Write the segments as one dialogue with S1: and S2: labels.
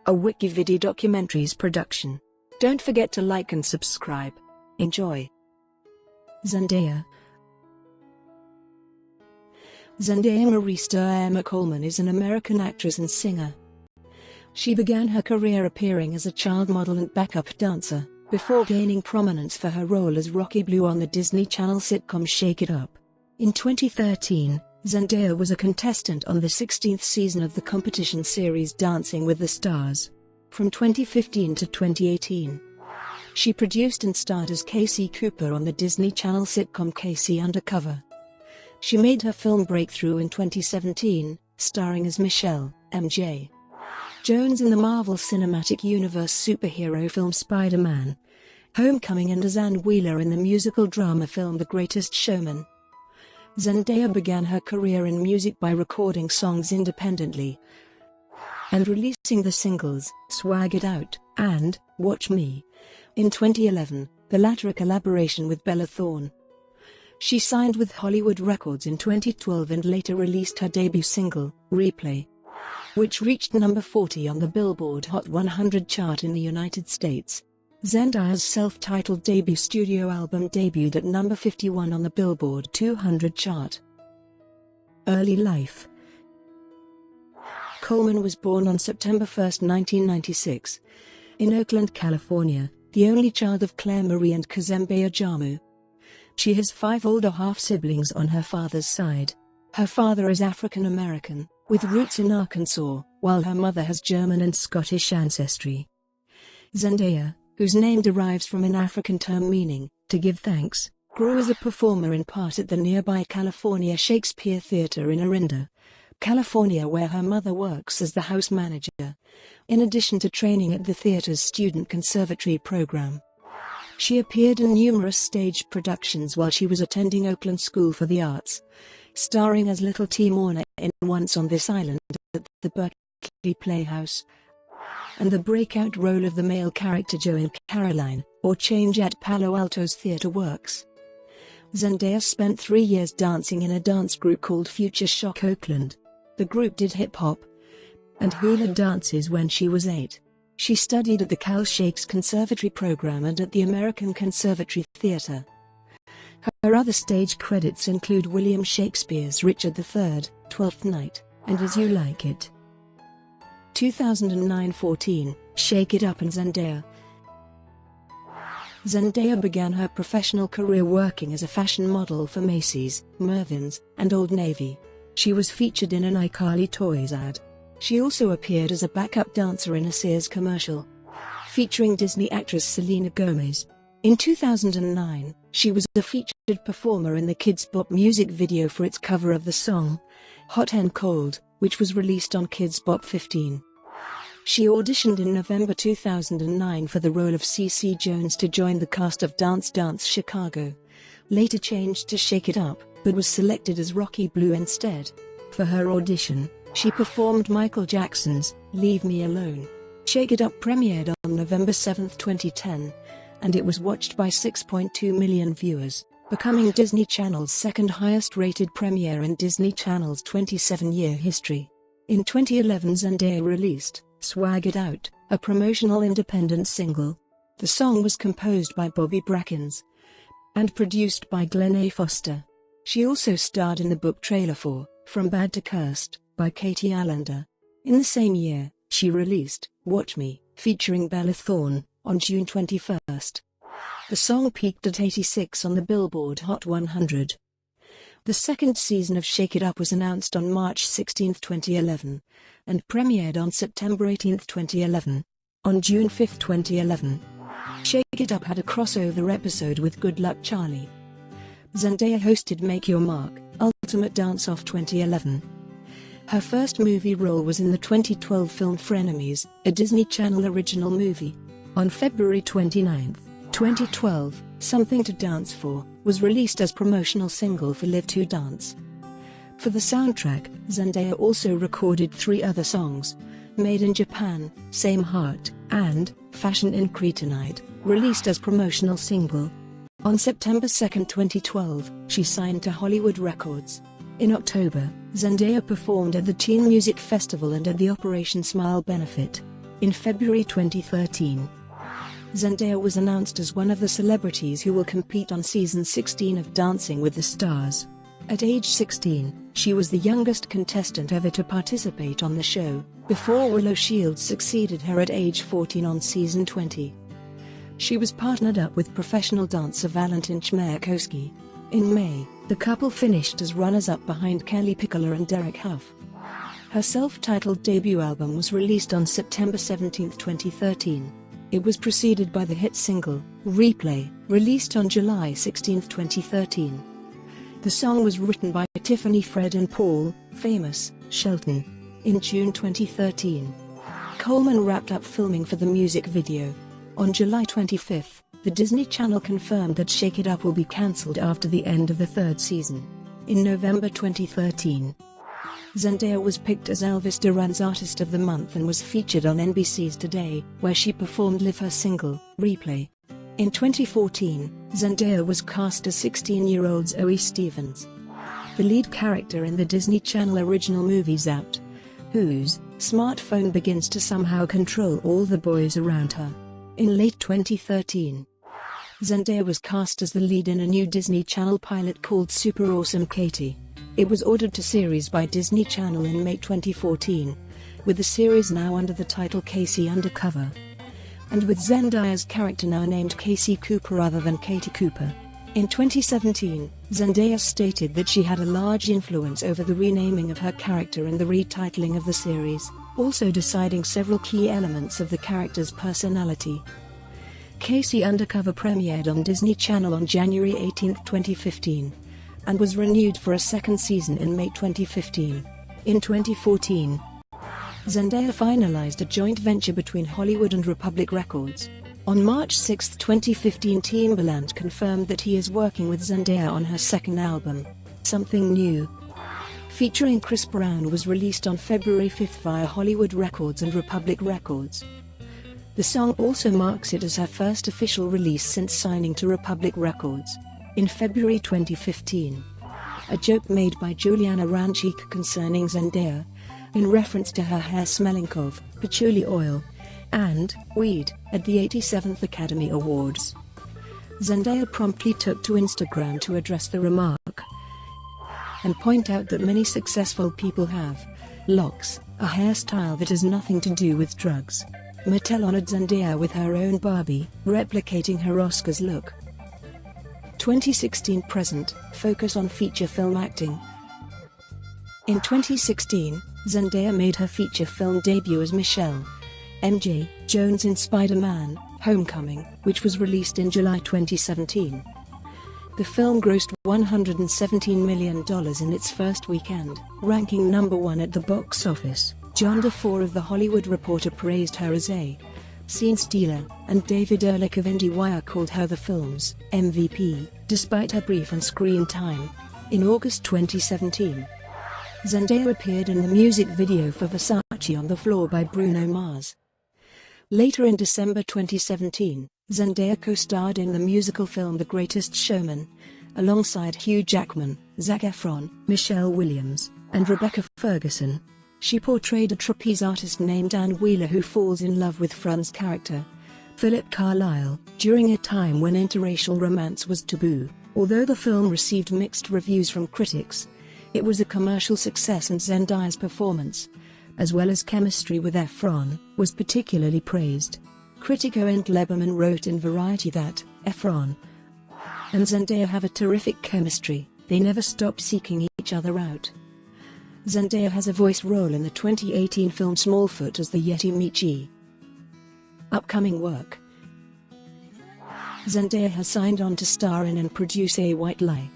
S1: a WikiVidi documentaries production. Don't forget to like and subscribe. Enjoy. Zendaya. Zendaya Marista Emma Coleman is an American actress and singer. She began her career appearing as a child model and backup dancer, before gaining prominence for her role as Rocky Blue on the Disney Channel sitcom Shake It Up. In 2013, Zendaya was a contestant on the 16th season of the competition series Dancing with the Stars. From 2015 to 2018, she produced and starred as Casey Cooper on the Disney Channel sitcom Casey Undercover. She made her film breakthrough in 2017, starring as Michelle M.J. Jones in the Marvel Cinematic Universe superhero film Spider-Man: Homecoming and as Ann Wheeler in the musical drama film The Greatest Showman. Zendaya began her career in music by recording songs independently and releasing the singles Swag It Out and Watch Me in 2011, the latter a collaboration with Bella Thorne. She signed with Hollywood Records in 2012 and later released her debut single, Replay, which reached number 40 on the Billboard Hot 100 chart in the United States. Zendaya's self-titled debut studio album debuted at number 51 on the Billboard 200 chart. Early life. Coleman was born on September 1, 1996, in Oakland, California, the only child of Claire Marie and Kazembe Ajamu. She has 5 older half-siblings on her father's side. Her father is African American, with roots in Arkansas, while her mother has German and Scottish ancestry. Zendaya, whose name derives from an African term meaning, to give thanks, grew as a performer in part at the nearby California Shakespeare Theatre in Orinda, California, where her mother works as the house manager, in addition to training at the theatre's student conservatory program. She appeared in numerous stage productions while she was attending Oakland School for the Arts, starring as Little T. Morna in Once on This Island at the Berkeley Playhouse, and the breakout role of the male character Joe in Caroline, or Change at Palo Alto's Theatre Works. Zendaya spent 3 years dancing in a dance group called Future Shock Oakland. The group did hip-hop and hula dances when she was 8. She studied at the Cal Shakes Conservatory program and at the American Conservatory Theatre. Her other stage credits include William Shakespeare's Richard III, Twelfth Night, and As You Like It. 2009-14, Shake It Up and Zendaya. Zendaya began her professional career working as a fashion model for Macy's, Mervyn's, and Old Navy. She was featured in an iCarly Toys ad. She also appeared as a backup dancer in a Sears commercial, featuring Disney actress Selena Gomez. In 2009, she was a featured performer in the Kidz Bop music video for its cover of the song, Hot and Cold, which was released on Kidz Bop 15. She auditioned in November 2009 for the role of Cece Jones to join the cast of Dance Dance Chicago, later changed to Shake It Up, but was selected as Rocky Blue instead. For her audition, she performed Michael Jackson's Leave Me Alone. Shake It Up premiered on November 7, 2010, and it was watched by 6.2 million viewers, becoming Disney Channel's second highest-rated premiere in Disney Channel's 27-year history. In 2011, Zendaya released Swag It Out, a promotional independent single. The song was composed by Bobby Brackens and produced by Glenn A. Foster. She also starred in the book trailer for From Bad to Cursed by Katie Allender. In the same year, she released Watch Me, featuring Bella Thorne, on June 21. The song peaked at 86 on the Billboard Hot 100. The second season of Shake It Up was announced on March 16, 2011, and premiered on September 18, 2011. On June 5, 2011, Shake It Up had a crossover episode with Good Luck Charlie. Zendaya hosted Make Your Mark, Ultimate Dance-Off 2011. Her first movie role was in the 2012 film Frenemies, a Disney Channel original movie. On February 29, 2012, Something to Dance For was released as promotional single for Live to Dance. For the soundtrack, Zendaya also recorded 3 other songs: Made in Japan, Same Heart, and Fashion in Cretonite, released as promotional single. On September 2, 2012, she signed to Hollywood Records. In October, Zendaya performed at the Teen Music Festival and at the Operation Smile benefit. In February 2013, Zendaya was announced as one of the celebrities who will compete on season 16 of Dancing with the Stars. At age 16, she was the youngest contestant ever to participate on the show, before Willow Shields succeeded her at age 14 on season 20. She was partnered up with professional dancer Valentin Chmerkovskiy. In May, the couple finished as runners-up behind Kelly Pickler and Derek Hough. Her self-titled debut album was released on September 17, 2013. It was preceded by the hit single, Replay, released on July 16, 2013. The song was written by Tiffany Fred and Paul, famous, Shelton. In June 2013, Coleman wrapped up filming for the music video. On July 25, the Disney Channel confirmed that Shake It Up will be cancelled after the end of the third season. In November 2013, Zendaya was picked as Elvis Duran's Artist of the Month and was featured on NBC's Today, where she performed live her single, Replay. In 2014, Zendaya was cast as 16-year-old Zoe Stevens, the lead character in the Disney Channel original movie Zapped, whose smartphone begins to somehow control all the boys around her. In late 2013, Zendaya was cast as the lead in a new Disney Channel pilot called Super Awesome Katie. It was ordered to series by Disney Channel in May 2014, with the series now under the title Casey Undercover, and with Zendaya's character now named Casey Cooper rather than Katie Cooper. In 2017, Zendaya stated that she had a large influence over the renaming of her character and the retitling of the series, also deciding several key elements of the character's personality. Casey Undercover premiered on Disney Channel on January 18, 2015, and was renewed for a second season in May 2015. In 2014, Zendaya finalized a joint venture between Hollywood and Republic Records. On March 6, 2015, Timbaland confirmed that he is working with Zendaya on her second album, Something New, featuring Chris Brown, was released on February 5 via Hollywood Records and Republic Records. The song also marks it as her first official release since signing to Republic Records. In February 2015, a joke made by Juliana Rancic concerning Zendaya, in reference to her hair smelling of patchouli oil and weed, at the 87th Academy Awards. Zendaya promptly took to Instagram to address the remark and point out that many successful people have locks, a hairstyle that has nothing to do with drugs. Mattel honored Zendaya with her own Barbie, replicating her Oscars look. 2016 present, focus on feature film acting. In 2016, Zendaya made her feature film debut as Michelle MJ Jones in Spider-Man: Homecoming, which was released in July 2017. The film grossed $117 million in its first weekend, ranking number 1 at the box office. John DeFore of The Hollywood Reporter praised her as a scene stealer, and David Ehrlich of IndieWire called her the film's MVP, despite her brief on-screen time. In August 2017, Zendaya appeared in the music video for Versace on the Floor by Bruno Mars. Later in December 2017, Zendaya co-starred in the musical film The Greatest Showman, alongside Hugh Jackman, Zac Efron, Michelle Williams, and Rebecca Ferguson. She portrayed a trapeze artist named Anne Wheeler who falls in love with Fran's character, Philip Carlyle, during a time when interracial romance was taboo. Although the film received mixed reviews from critics, it was a commercial success, and Zendaya's performance, as well as chemistry with Efron, was particularly praised. Critic Owen Gleberman wrote in Variety that Efron and Zendaya have a terrific chemistry, they never stop seeking each other out. Zendaya has a voice role in the 2018 film Smallfoot as the Yeti Michi. Upcoming work. Zendaya has signed on to star in and produce A White Lie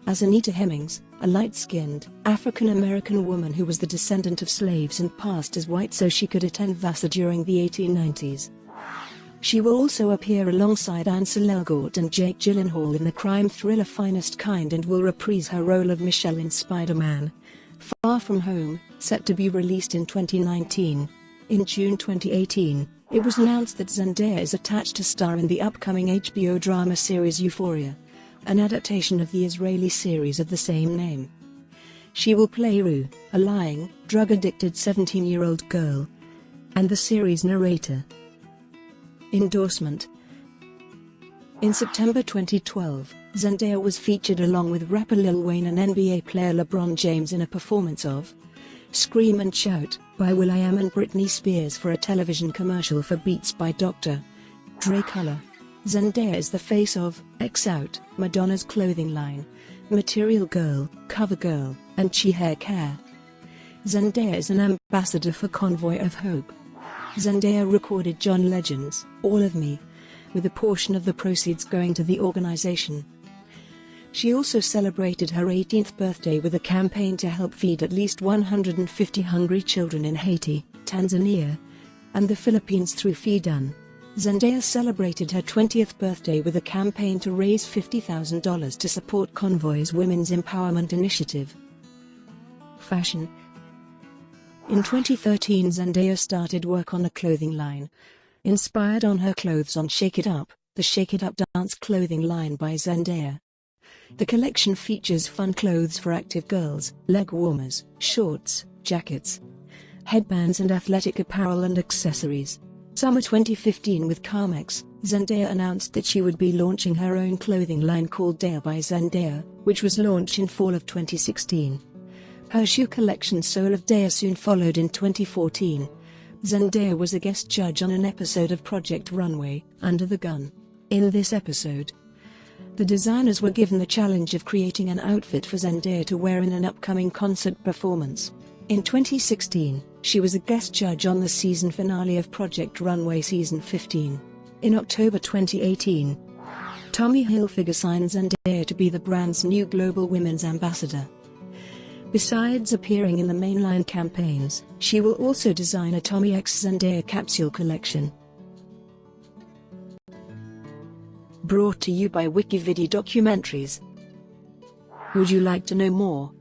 S1: as Anita Hemmings, a light-skinned, African-American woman who was the descendant of slaves and passed as white so she could attend Vassar during the 1890s. She will also appear alongside Ansel Elgort and Jake Gyllenhaal in the crime thriller Finest Kind and will reprise her role of Michelle in Spider-Man: Far From Home, set to be released in 2019. In June 2018, it was announced that Zendaya is attached to star in the upcoming HBO drama series Euphoria, an adaptation of the Israeli series of the same name. She will play Rue, a lying, drug-addicted 17-year-old girl and the series narrator. Endorsement. In September 2012, Zendaya was featured along with rapper Lil Wayne and NBA player LeBron James in a performance of Scream and Shout by will.i.am and Britney Spears for a television commercial for Beats by Dr. Dre Color. Zendaya is the face of X Out, Madonna's clothing line, Material Girl, CoverGirl, and Chi Hair Care. Zendaya is an ambassador for Convoy of Hope. Zendaya recorded John Legend's All of Me, with a portion of the proceeds going to the organization. She also celebrated her 18th birthday with a campaign to help feed at least 150 hungry children in Haiti, Tanzania, and the Philippines through Feed-Un. Zendaya celebrated her 20th birthday with a campaign to raise $50,000 to support Convoy's Women's Empowerment Initiative. Fashion. In 2013, Zendaya started work on a clothing line, inspired on her clothes on Shake It Up, the Shake It Up dance clothing line by Zendaya. The collection features fun clothes for active girls, leg warmers, shorts, jackets, headbands and athletic apparel and accessories. Summer 2015 with Carmex, Zendaya announced that she would be launching her own clothing line called Daya by Zendaya, which was launched in fall of 2016. Her shoe collection Soul of Daya soon followed in 2014. Zendaya was a guest judge on an episode of Project Runway, Under the Gun. In this episode, the designers were given the challenge of creating an outfit for Zendaya to wear in an upcoming concert performance. In 2016, she was a guest judge on the season finale of Project Runway Season 15. In October 2018, Tommy Hilfiger signed Zendaya to be the brand's new global women's ambassador. Besides appearing in the mainline campaigns, she will also design a Tommy x Zendaya capsule collection. Brought to you by WikiVidi Documentaries. Would you like to know more?